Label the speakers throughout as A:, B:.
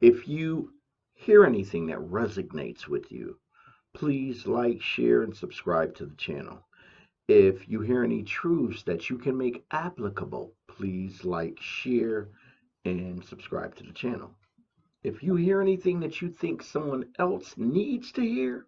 A: If you hear anything that resonates with you, please like, share, and subscribe to the channel. If you hear any truths that you can make applicable, please like, share, and subscribe to the channel. If you hear anything that you think someone else needs to hear,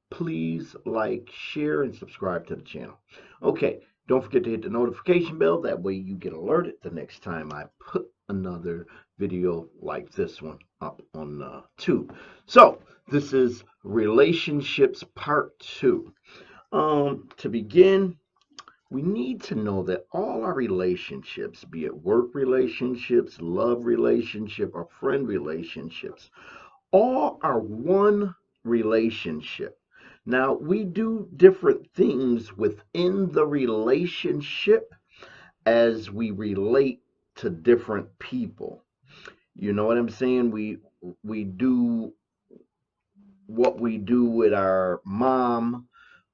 A: please like, share, and subscribe to the channel. Okay, don't forget to hit the notification bell. That way you get alerted the next time I put another video like this one up on tube. So this is relationships part 2. To begin, we need to know that all our relationships, be it work relationships, love relationship, or friend relationships, all are one relationship. Now, we do different things within the relationship as we relate to different people. You know what I'm saying? We do what we do with our mom.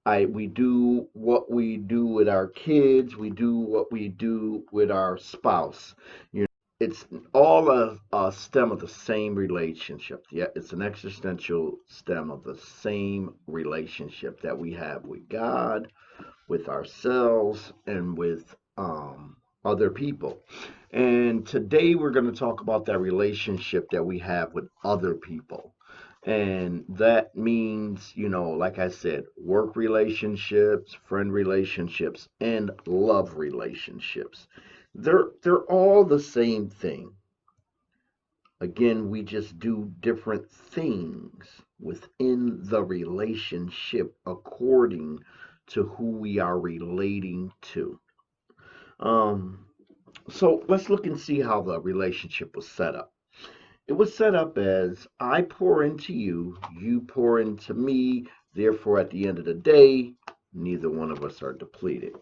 A: We do what we do with our kids. We do what we do with our spouse. It's all a stem of the same relationship. Yeah, it's an existential stem of the same relationship that we have with God, with ourselves, and with other people. And today we're going to talk about that relationship that we have with other people. And that means, like I said, work relationships, friend relationships, and love relationships. They're all the same thing. Again, we just do different things within the relationship according to who we are relating to. Um, so let's look and see how the relationship was set up. It was set up as I pour into you, you pour into me, therefore, at the end of the day, neither one of us are depleted.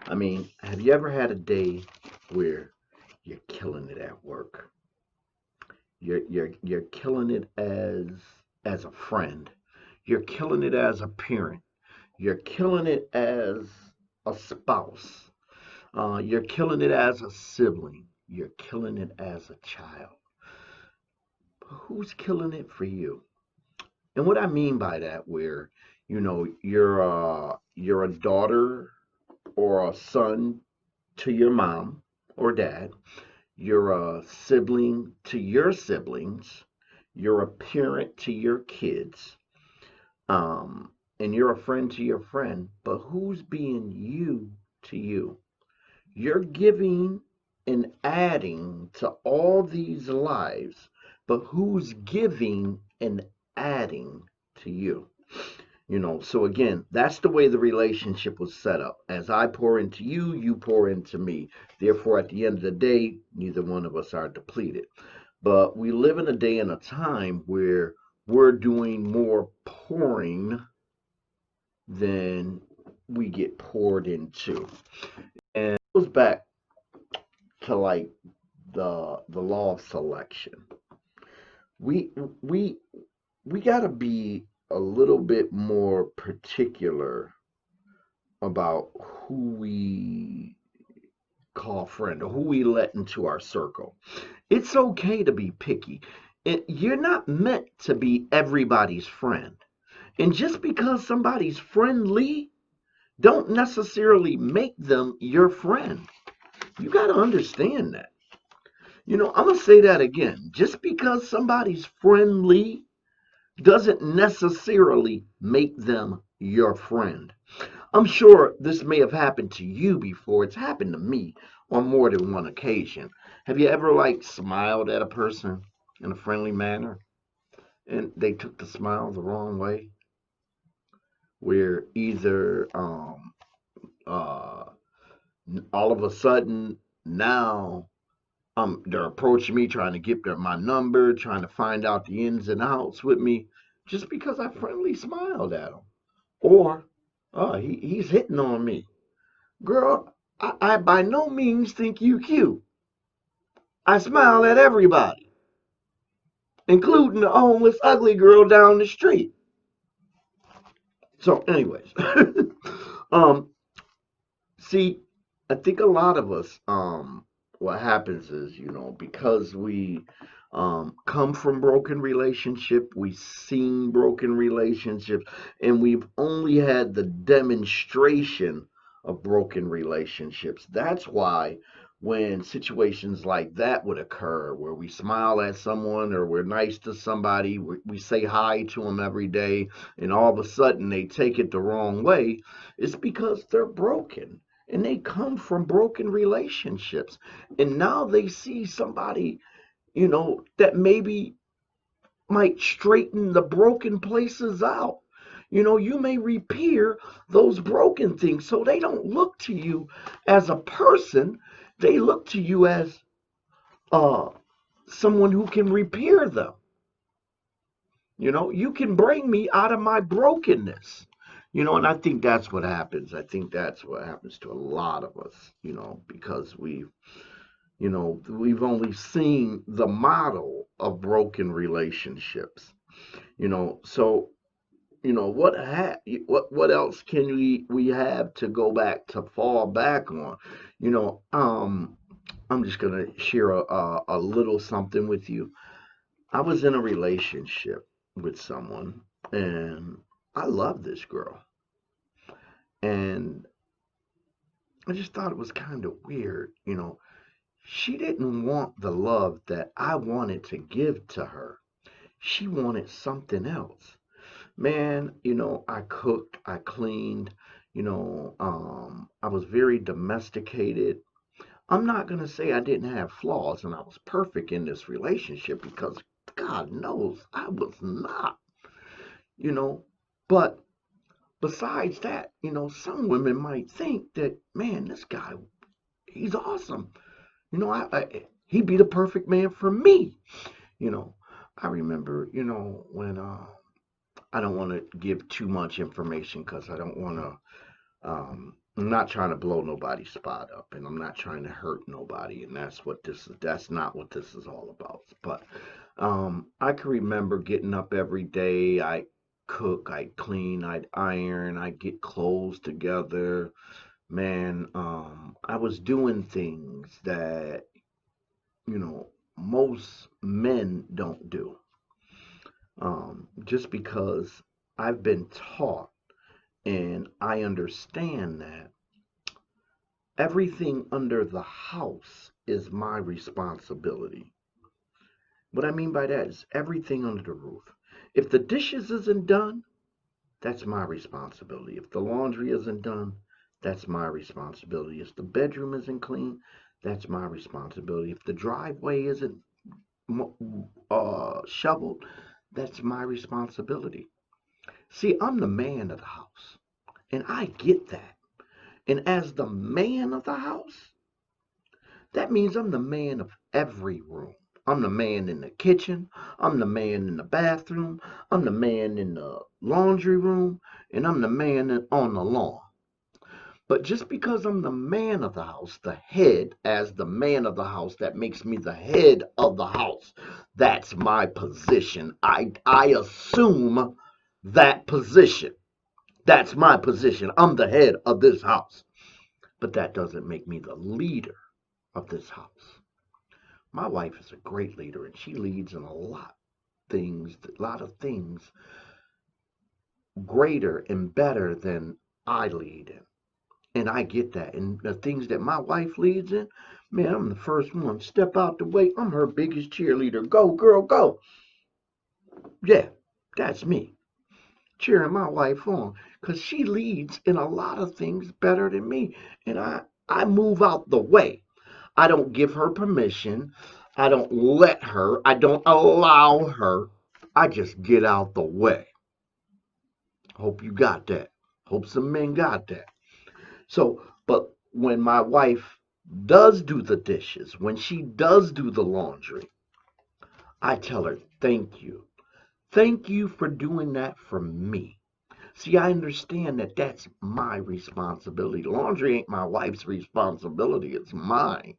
A: I mean, have you ever had a day where you're killing it at work? You're killing it as a friend. You're killing it as a parent. You're killing it as a spouse. You're killing it as a sibling. You're killing it as a child. But who's killing it for you? And what I mean by that, where you're a daughter or a son to your mom or dad, you're a sibling to your siblings, you're a parent to your kids, and you're a friend to your friend. But who's being you to you? You're giving and adding to all these lives, but who's giving and adding to you? So again, that's the way the relationship was set up. As I pour into you, you pour into me. Therefore, at the end of the day, neither one of us are depleted. But we live in a day and a time where we're doing more pouring than we get poured into. And it goes back to like the law of selection. We we we got to be a little bit more particular about who we call friend or who we let into our circle. It's okay to be picky. You're not meant to be everybody's friend. And just because somebody's friendly don't necessarily make them your friend. You got to understand that. I'm going to say that again. Just because somebody's friendly doesn't necessarily make them your friend. I'm sure this may have happened to you before. It's happened to me on more than one occasion. Have you ever like smiled at a person in a friendly manner and they took the smile the wrong way? Where either uh, all of a sudden now they're approaching me trying to get my number, trying to find out the ins and outs with me just because I friendly smiled at them. Or, oh, he's hitting on me. Girl, I by no means think you cute. I smile at everybody, including the homeless ugly girl down the street. So, anyways, um, see, I think a lot of us what happens is, because we come from broken relationship, we've seen broken relationships, and we've only had the demonstration of broken relationships. That's why when situations like that would occur, where we smile at someone or we're nice to somebody, we say hi to them every day, and all of a sudden they take it the wrong way, it's because they're broken and they come from broken relationships. And now they see somebody, that maybe might straighten the broken places out. You may repair those broken things. So they don't look to you as a person, they look to you as uh, someone who can repair them. You can bring me out of my brokenness. And I think that's what happens. I think that's what happens to a lot of us, because we've only seen the model of broken relationships. So what else can we have to go back to fall back on? I'm just gonna share a little something with you. I was in a relationship with someone, and I love this girl, and I just thought it was kind of weird. She didn't want the love that I wanted to give to her. She wanted something else. Man, I cooked, I cleaned, I was very domesticated. I'm not going to say I didn't have flaws and I was perfect in this relationship, because God knows I was not, you know. But besides that, some women might think that, man, this guy, he's awesome. He'd be the perfect man for me. You know, I remember, when I don't want to give too much information because I don't want to. I'm not trying to blow nobody's spot up, and I'm not trying to hurt nobody, and that's what this is. That's not what this is all about. But I can remember getting up every day. I cook, I clean, I'd iron, I get clothes together. Man, I was doing things that most men don't do. Just because I've been taught and I understand that everything under the house is my responsibility. What I mean by that is everything under the roof. If the dishes isn't done, that's my responsibility. If the laundry isn't done, that's my responsibility. If the bedroom isn't clean, that's my responsibility. If the driveway isn't shoveled, that's my responsibility. See, I'm the man of the house, and I get that. And as the man of the house, that means I'm the man of every room. I'm the man in the kitchen. I'm the man in the bathroom. I'm the man in the laundry room. And I'm the man on the lawn. But just because I'm the man of the house, the head, as the man of the house, that makes me the head of the house. That's my position. I assume that position. That's my position. I'm the head of this house. But that doesn't make me the leader of this house. My wife is a great leader, and she leads in a lot of things greater and better than I lead in. And I get that. And the things that my wife leads in, man, I'm the first one. Step out the way. I'm her biggest cheerleader. Go, girl, go. Yeah, that's me. Cheering my wife on. Because she leads in a lot of things better than me. And I move out the way. I don't give her permission. I don't let her. I don't allow her. I just get out the way. Hope you got that. Hope some men got that. So, but when my wife does do the dishes, when she does do the laundry, I tell her, thank you. Thank you for doing that for me. See, I understand that that's my responsibility. Laundry ain't my wife's responsibility, it's mine.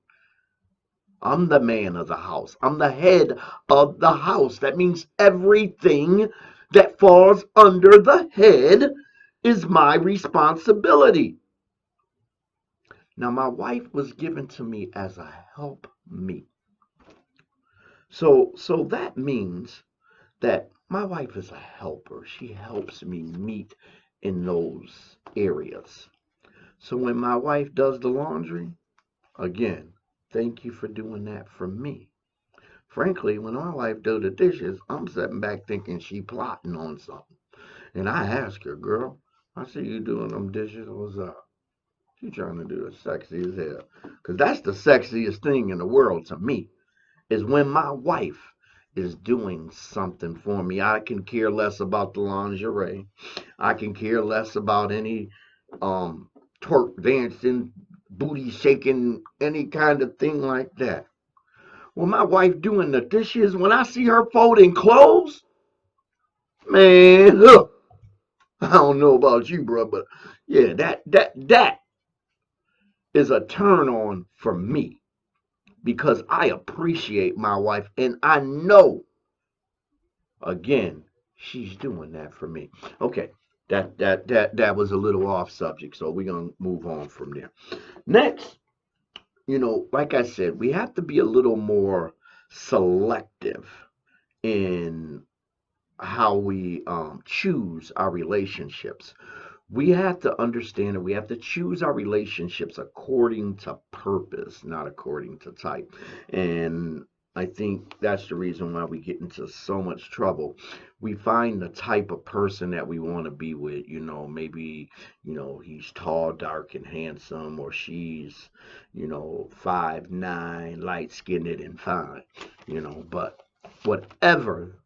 A: I'm the man of the house. I'm the head of the house. That means everything that falls under the head is my responsibility. Now, my wife was given to me as a help me. So that means that my wife is a helper. She helps me meet in those areas. So when my wife does the laundry, again, thank you for doing that for me. Frankly, when my wife does the dishes, I'm sitting back thinking she plotting on something. And I ask her, girl, I see you doing them dishes. What's up? She trying to do it sexy as hell. Because that's the sexiest thing in the world to me, is when my wife is doing something for me. I can care less about the lingerie. I can care less about any um twerk dancing, booty shaking, any kind of thing like that. When my wife doing the dishes, when I see her folding clothes, man, look, I don't know about you, bro, but yeah, that is a turn on for me because I appreciate my wife and I know again she's doing that for me. Okay, that was a little off subject, so we're gonna move on from there. Next, like I said, we have to be a little more selective in how we choose our relationships. We have to understand that we have to choose our relationships according to purpose, not according to type. And I think that's the reason why we get into so much trouble. We find the type of person that we want to be with, maybe, he's tall, dark, and handsome, or she's, 5'9", light skinned and fine, but whatever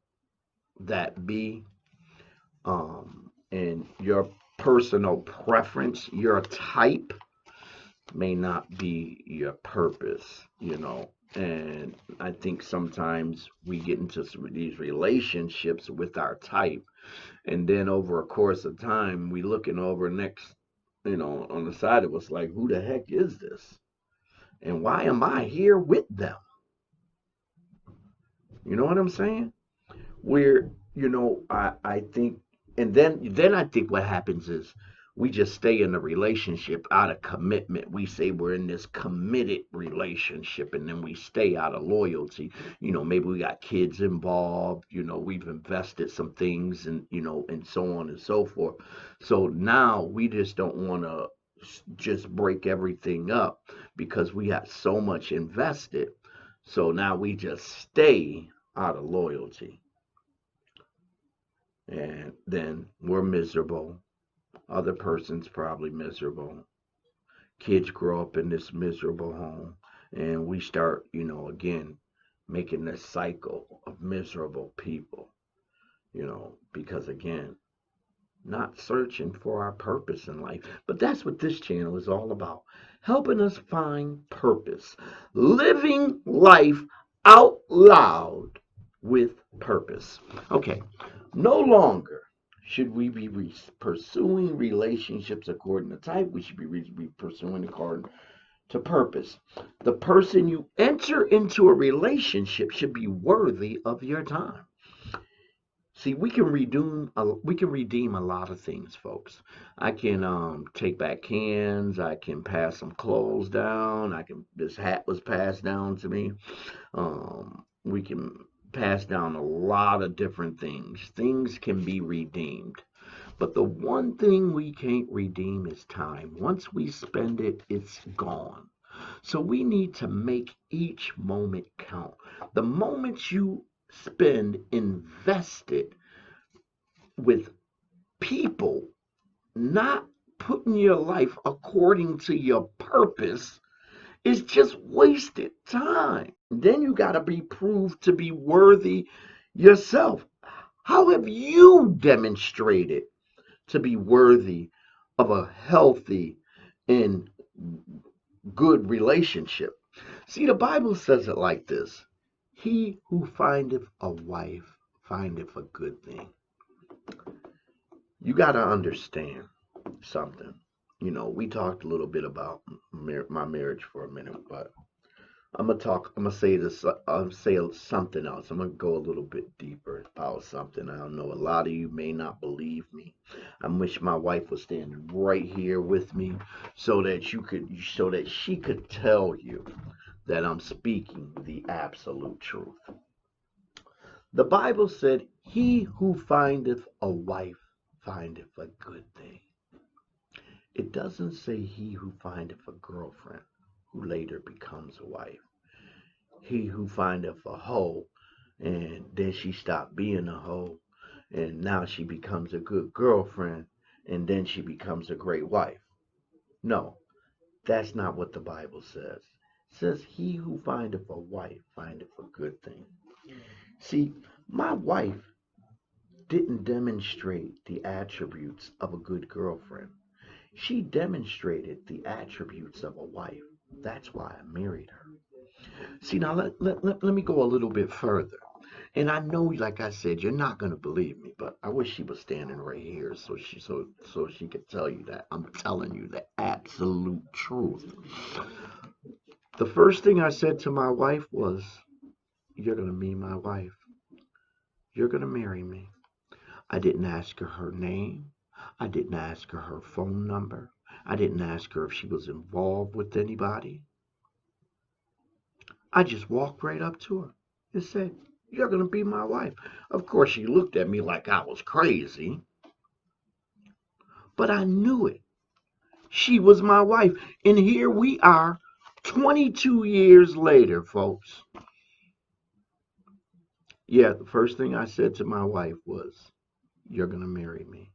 A: that be, and your personal preference, your type may not be your purpose. And I think sometimes we get into these relationships with our type, and then over a course of time, we looking over next, on the side of us like, who the heck is this? And why am I here with them? You know what I'm saying? Where I think, and then I think what happens is we just stay in a relationship out of commitment. We say we're in this committed relationship, and then we stay out of loyalty. Maybe we got kids involved. We've invested some things, and so on and so forth. So now we just don't want to just break everything up because we have so much invested. So now we just stay out of loyalty, and then we're miserable. Other person's probably miserable. Kids grow up in this miserable home, and we start, again, making this cycle of miserable people, because again, not searching for our purpose in life. But that's what this channel is all about, helping us find purpose, living life out loud with purpose. Okay, no longer should we be pursuing relationships according to type. We should be pursuing according to purpose. The person you enter into a relationship should be worthy of your time. See, we can redeem a lot of things, folks. I can take back cans. I can pass some clothes down. This hat was passed down to me. We can pass down a lot of different things. Things can be redeemed. But the one thing we can't redeem is time. Once we spend it, it's gone. So we need to make each moment count. The moments you spend invested with people, not putting your life according to your purpose, is just wasted time. Then you got to be proved to be worthy yourself. How have you demonstrated to be worthy of a healthy and good relationship? See, the Bible says it like this: He who findeth a wife findeth a good thing. You got to understand something. We talked a little bit about my marriage for a minute, but I'm gonna say this. Say something else. I'm gonna go a little bit deeper about something. I don't know. A lot of you may not believe me. I wish my wife was standing right here with me, so that she could tell you that I'm speaking the absolute truth. The Bible said, "He who findeth a wife findeth a good thing." It doesn't say he who findeth a girlfriend who later becomes a wife. He who findeth a hoe and then she stopped being a hoe and now she becomes a good girlfriend and then she becomes a great wife. No, that's not what the Bible says. It says, "He who findeth a wife findeth a good thing." See, my wife didn't demonstrate the attributes of a good girlfriend. She demonstrated the attributes of a wife. That's why I married her. See, now let me go a little bit further. And I know, like I said, you're not gonna believe me, but I wish she was standing right here so she could tell you that. I'm telling you the absolute truth. The first thing I said to my wife was, "You're gonna be my wife. You're gonna marry me." I didn't ask her her name. I didn't ask her her phone number. I didn't ask her if she was involved with anybody. I just walked right up to her and said, "You're going to be my wife." Of course, she looked at me like I was crazy, but I knew it. She was my wife. And here we are, 22 years later, folks. Yeah, the first thing I said to my wife was, "You're going to marry me."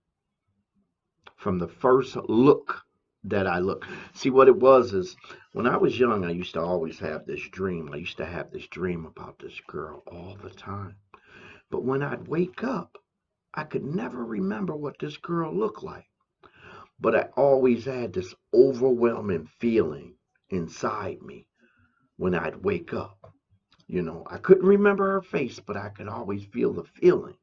A: From the first look that I looked. See, what it was is when I was young, I used to always have this dream. I used to have this dream about this girl all the time. But when I'd wake up, I could never remember what this girl looked like. But I always had this overwhelming feeling inside me when I'd wake up. I couldn't remember her face, but I could always feel the feeling.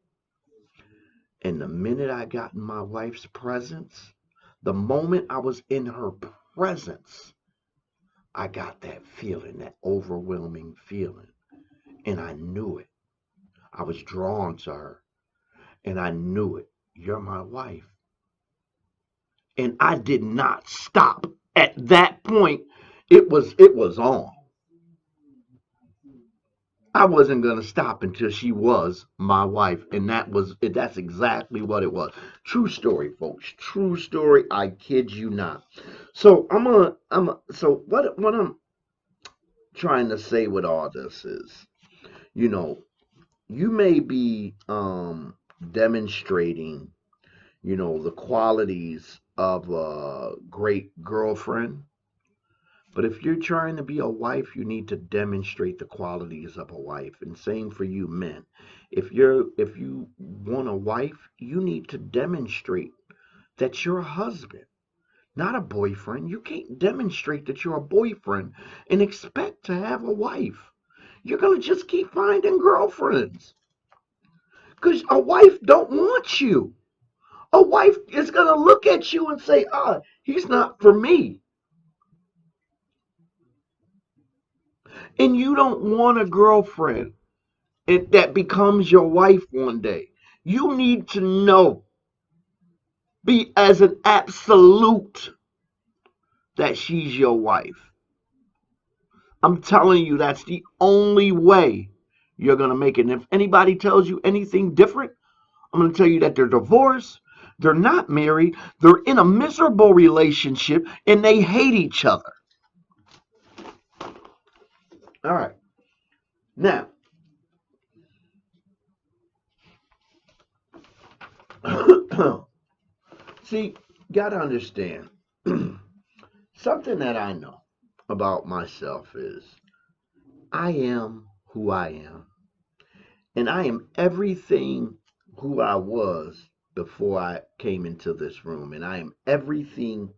A: And the minute I got in my wife's presence, the moment I was in her presence, I got that feeling, that overwhelming feeling. And I knew it. I was drawn to her. And I knew it. You're my wife. And I did not stop. At that point, it was on. I wasn't gonna stop until she was my wife, and that's exactly what it was. True story, folks. True story. I kid you not. So so what I'm trying to say with all this is, you know, you may be demonstrating, the qualities of a great girlfriend. But if you're trying to be a wife, you need to demonstrate the qualities of a wife. And same for you men. If you want a wife, you need to demonstrate that you're a husband, not a boyfriend. You can't demonstrate that you're a boyfriend and expect to have a wife. You're gonna just keep finding girlfriends. Because a wife don't want you. A wife is gonna look at you and say, he's not for me. And you don't want a girlfriend that becomes your wife one day. You need to know, be as an absolute that she's your wife. I'm telling you, that's the only way you're going to make it. And if anybody tells you anything different, I'm going to tell you that they're divorced, they're not married, they're in a miserable relationship, and they hate each other. All right. Now, see, got to understand something that I know about myself is I am who I am. And I am everything who I was before I came into this room. And I am everything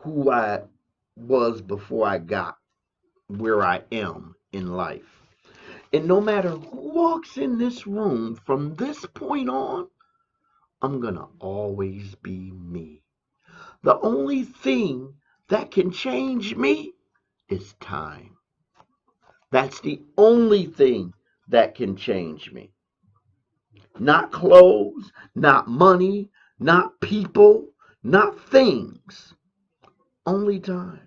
A: who I was before I got where I am in life. And no matter who walks in this room from this point on, I'm going to always be me. The only thing that can change me is time. That's the only thing that can change me. Not clothes, not money, not people, not things. Only time.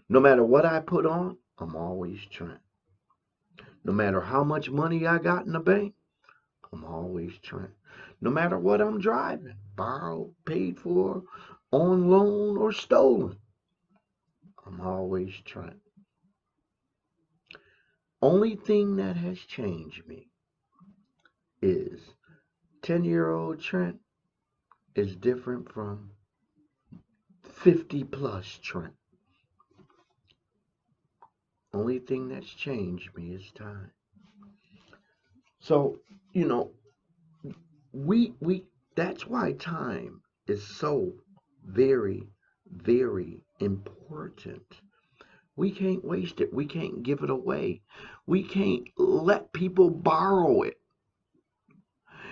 A: No matter what I put on, I'm always Trent. No matter how much money I got in the bank, I'm always Trent. No matter what I'm driving, borrowed, paid for, on loan, or stolen, I'm always Trent. Only thing that has changed me is 10-year-old Trent is different from 50 plus Trent. Only thing that's changed me is time. So, you know, we that's why time is so very, very important. We can't waste it. We can't give it away. We can't let people borrow it.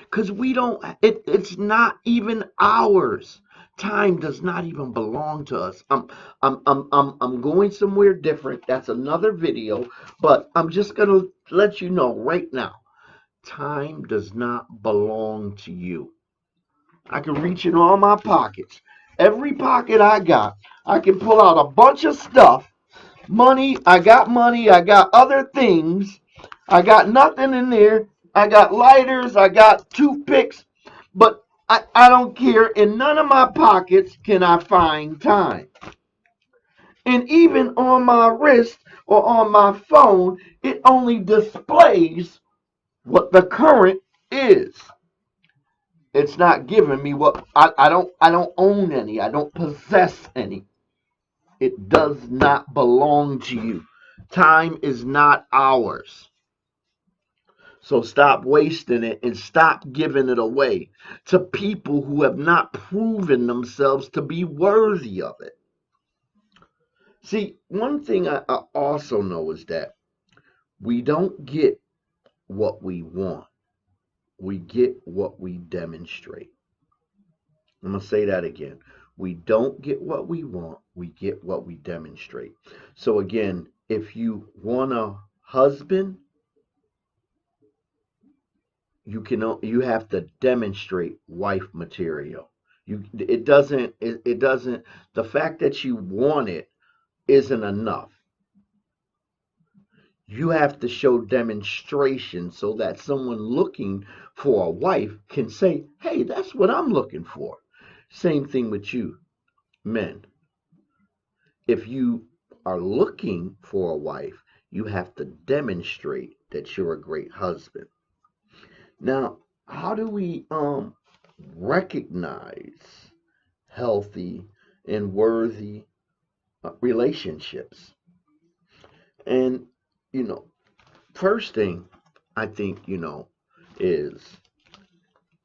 A: Because we don't, it's not even ours. Time does not even belong to us. I'm going somewhere different. That's another video, but I'm just going to let you know right now. Time does not belong to you. I can reach in all my pockets. Every pocket I got, I can pull out a bunch of stuff. Money, I got other things. I got nothing in there. I got lighters, I got toothpicks, but I don't care. In none of my pockets can I find time. And even on my wrist or on my phone, it only displays what the current is. It's not giving me what I don't own any. I don't possess any. It does not belong to you. Time is not ours. So stop wasting it and stop giving it away to people who have not proven themselves to be worthy of it. See, one thing I also know is that we don't get what we want, we get what we demonstrate. I'm going to say that again. We don't get what we want, we get what we demonstrate. So, again, if you want a husband, you have to demonstrate wife material. It doesn't the fact that you want it isn't enough. You have to show demonstration so that someone looking for a wife can say, "Hey, that's what I'm looking for." Same thing with you, men. If you are looking for a wife, you have to demonstrate that you're a great husband. Now, how do we recognize healthy and worthy relationships? And you know, first thing I think is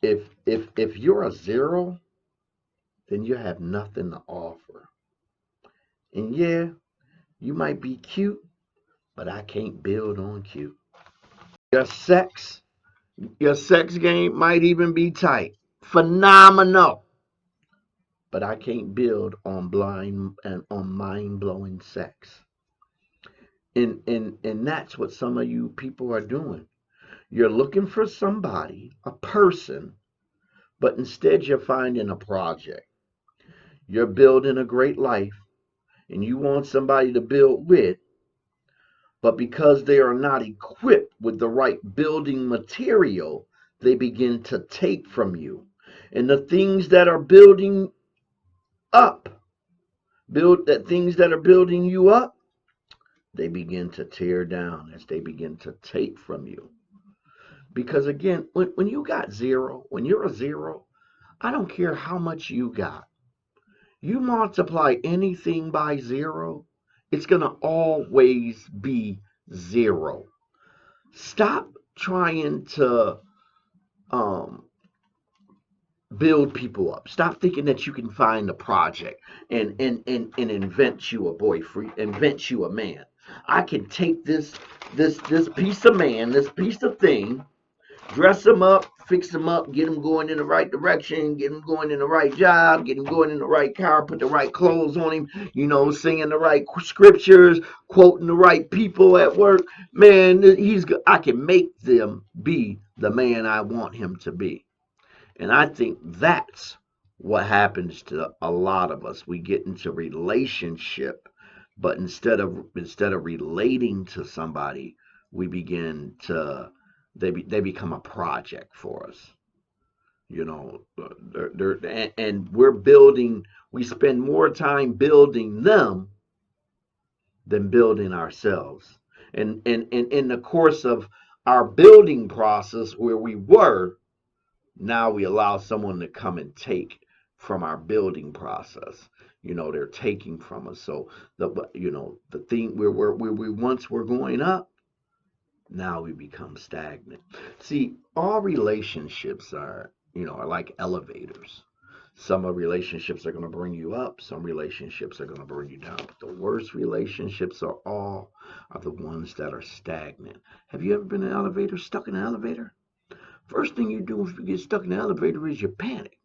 A: if you're a zero, then you have nothing to offer. And yeah, you might be cute, but I can't build on cute. Your sex, your sex game might even be tight, phenomenal, but I can't build on blind and on mind blowing sex. And that's what some of you people are doing. You're looking for somebody, a person, but instead you're finding a project. You're building a great life and you want somebody to build with, but because they are not equipped with the right building material, they begin to take from you. And the things that are building up, build that things that are building you up, they begin to tear down as they begin to take from you. Because again, when you got zero, when you're a zero, I don't care how much you got. You multiply anything by zero, it's going to always be zero. Stop trying to um, build people up. Stop thinking that you can find a project and invent you a boyfriend, invent you a man. I can take this piece of man, this piece of thing, dress them up, fix them up, get them going in the right direction, get them going in the right job, get them going in the right car, put the right clothes on him, singing the right scriptures, quoting the right people at work. Man, I can make them be the man I want him to be. And I think that's what happens to a lot of us. We get into relationship But instead of relating to somebody, we begin to they become a project for us. You know, and we're building. We spend more time building them than building ourselves. And in the course of our building process, where we were, now we allow someone to come and take from our building process. You know, they're taking from us. So the thing where we once were going up, now we become stagnant. See, all relationships are like elevators. Some of relationships are going to bring you up, some relationships are going to bring you down. But the worst relationships are the ones that are stagnant. Have you ever been in an elevator, stuck in an elevator? First thing you do if you get stuck in the elevator is you panic.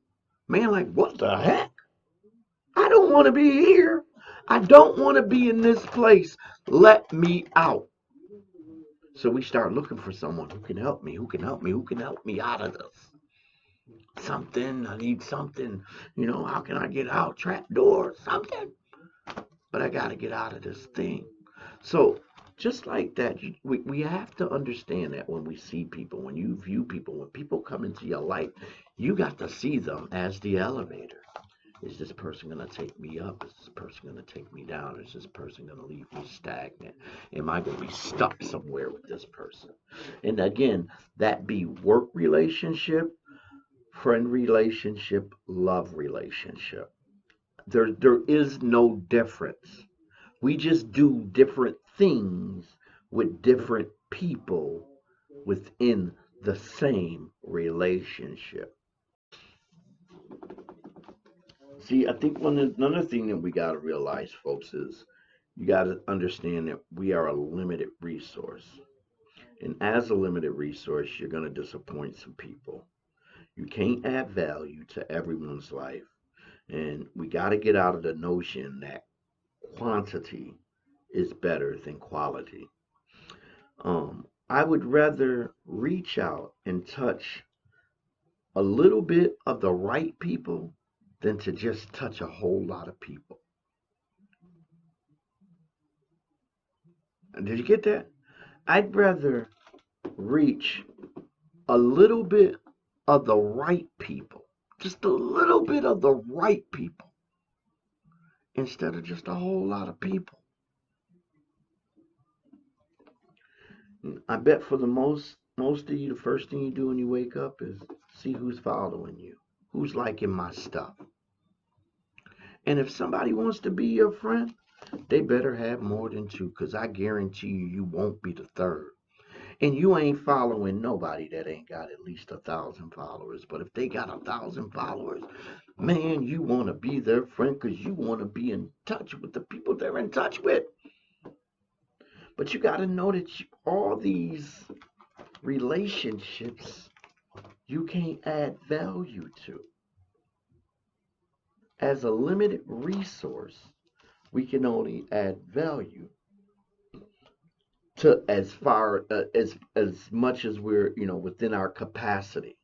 A: Man, like, what the heck? I don't want to be here. I don't want to be in this place. Let me out. So we start looking for someone who can help me, who can help me, who can help me out of this. Something, I need something. How can I get out? Trap door, something. But I got to get out of this thing. So just like that, we have to understand that when we see people, when you view people, when people come into your life, you got to see them as the elevator. Is this person going to take me up? Is this person going to take me down? Is this person going to leave me stagnant? Am I going to be stuck somewhere with this person? And again, that be work relationship, friend relationship, love relationship. There is no difference. We just do different things with different people within the same relationship. See, I think another thing that we got to realize, folks, is you got to understand that we are a limited resource. And as a limited resource, you're going to disappoint some people. You can't add value to everyone's life. And we got to get out of the notion that quantity is better than quality. I would rather reach out and touch a little bit of the right people than to just touch a whole lot of people. Did you get that? I'd rather reach a little bit of the right people, just a little bit of the right people, instead of just a whole lot of people. I bet for the most of you, the first thing you do when you wake up is see who's following you, who's liking my stuff. And if somebody wants to be your friend, they better have more than two, because I guarantee you won't be the third. And you ain't following nobody that ain't got at least 1,000 followers. But if they got 1,000 followers, man, you want to be their friend because you want to be in touch with the people they're in touch with. But you got to know that all these relationships you can't add value to. As a limited resource, we can only add value to as far as much as we're within our capacity.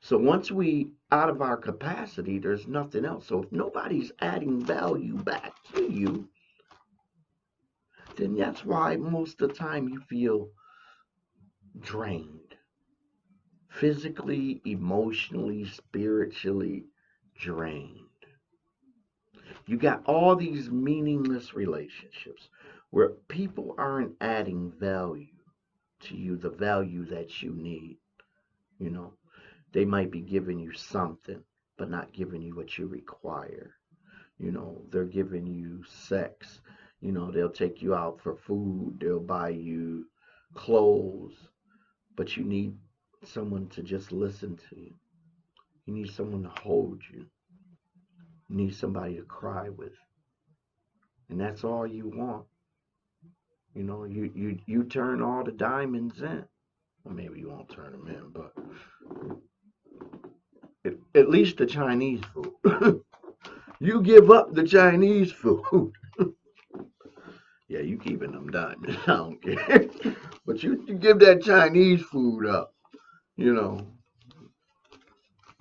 A: So once we out of our capacity, there's nothing else. So if nobody's adding value back to you, then that's why most of the time you feel drained, physically, emotionally, spiritually drained. You got all these meaningless relationships where people aren't adding value to you, the value that you need. You know, they might be giving you something, but not giving you what you require. They're giving you sex. They'll take you out for food, they'll buy you clothes, but you need someone to just listen to you. You need someone to hold you. You need somebody to cry with. And that's all you want. You turn all the diamonds in. Well, maybe you won't turn them in, but at least the Chinese food. You give up the Chinese food. Yeah, you keeping them diamonds. I don't care. But you give that Chinese food up, you know.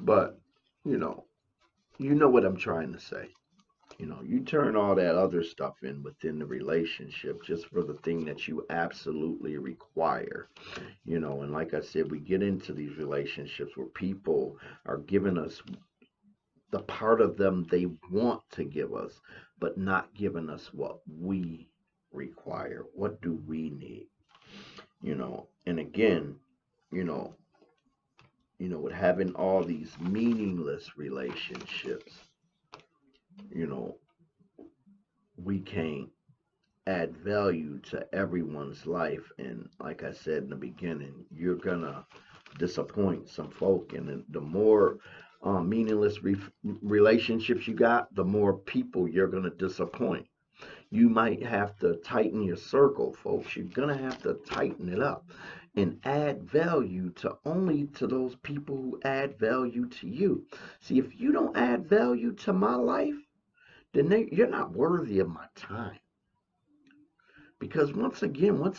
A: But, you know, you know what I'm trying to say. You turn all that other stuff in within the relationship just for the thing that you absolutely require. And like I said, we get into these relationships where people are giving us the part of them they want to give us, but not giving us what we require. What do we need? And again, you know, with having all these meaningless relationships, you know, we can't add value to everyone's life. And like I said in the beginning, you're gonna disappoint some folk. And the more meaningless relationships you got, the more people you're gonna disappoint. You might have to tighten your circle, folks. You're gonna have to tighten it up and add value to only to those people who add value to you. See, if you don't add value to my life, then you're not worthy of my time. Because once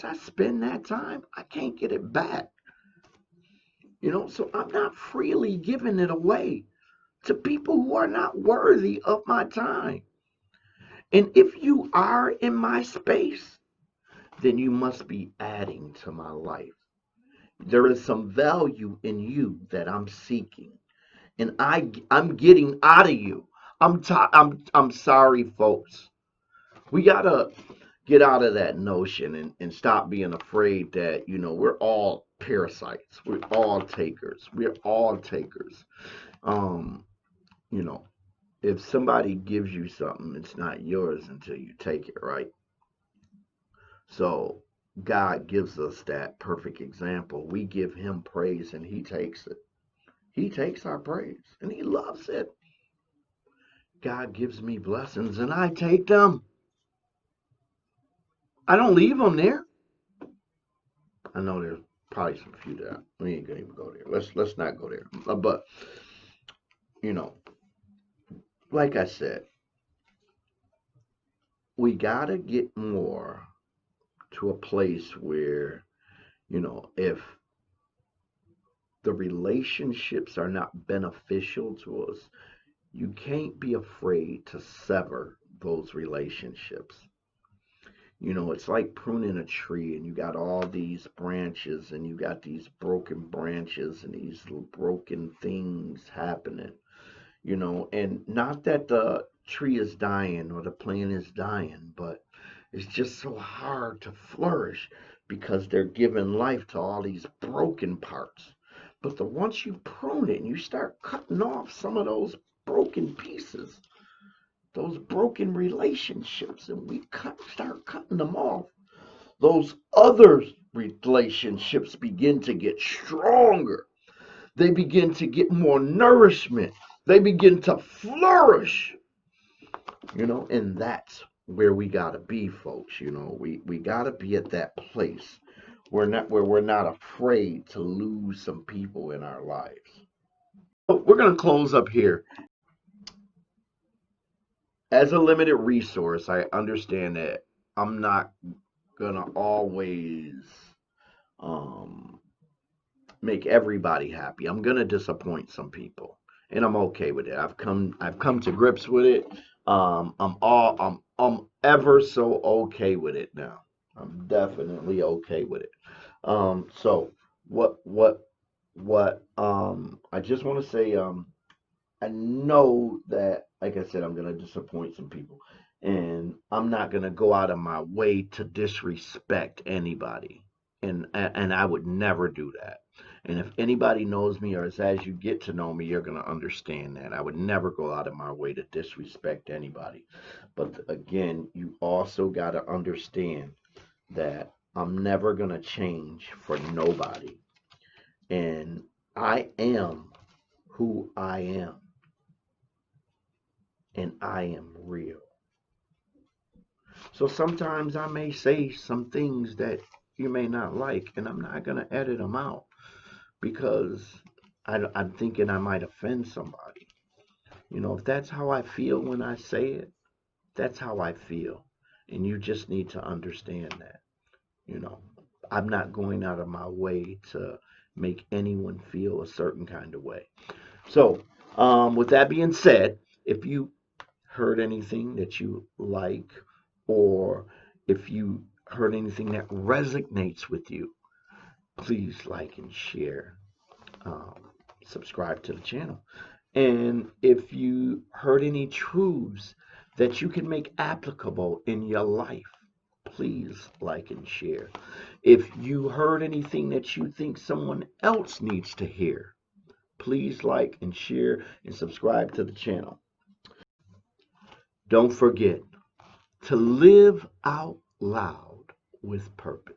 A: I spend that time, I can't get it back. So I'm not freely giving it away to people who are not worthy of my time. And if you are in my space, then you must be adding to my life. There is some value in you that I'm seeking, and I'm getting out of you. I'm sorry, folks. We gotta get out of that notion and stop being afraid that we're all parasites. We're all takers. We're all takers. Um, you know, if somebody gives you something, it's not yours until you take it, right? So God gives us that perfect example. We give him praise and he takes it. He takes our praise and he loves it. God gives me blessings and I take them. I don't leave them there. I know there's probably some few that we ain't gonna even go there. Let's not go there. But you know, like I said, we gotta get more to a place where if the relationships are not beneficial to us, you can't be afraid to sever those relationships. It's like pruning a tree and you got all these branches and you got these broken branches and these broken things happening. And not that the tree is dying or the plant is dying, but it's just so hard to flourish because they're giving life to all these broken parts. But once you prune it and you start cutting off some of those broken pieces, those broken relationships, and start cutting them off, those other relationships begin to get stronger. They begin to get more nourishment. They begin to flourish. And that's where we gotta be, folks. We gotta be at that place where we're not afraid to lose some people in our lives. So we're gonna close up here. As a limited resource, I understand that I'm not gonna always um, make everybody happy. I'm gonna disappoint some people, and I'm okay with it. I've come to grips with it. I'm ever so okay with it now. I'm definitely okay with it. So what I just want to say, I know that, like I said, I'm gonna disappoint some people, and I'm not gonna go out of my way to disrespect anybody, and I would never do that. And if anybody knows me, or as you get to know me, you're gonna understand that I would never go out of my way to disrespect anybody. But again, you also gotta understand that I'm never gonna change for nobody, and I am who I am, and I am real. So sometimes I may say some things that you may not like, and I'm not going to edit them out because I'm thinking I might offend somebody. If that's how I feel when I say it, that's how I feel. And you just need to understand that. You know, I'm not going out of my way to make anyone feel a certain kind of way. So, with that being said, if you heard anything that you like, or if you heard anything that resonates with you, please like and share. Um, Subscribe to the channel. And if you heard any truths that you can make applicable in your life, please like and share. If you heard anything that you think someone else needs to hear, please like and share and subscribe to the channel. Don't forget to live out loud with purpose.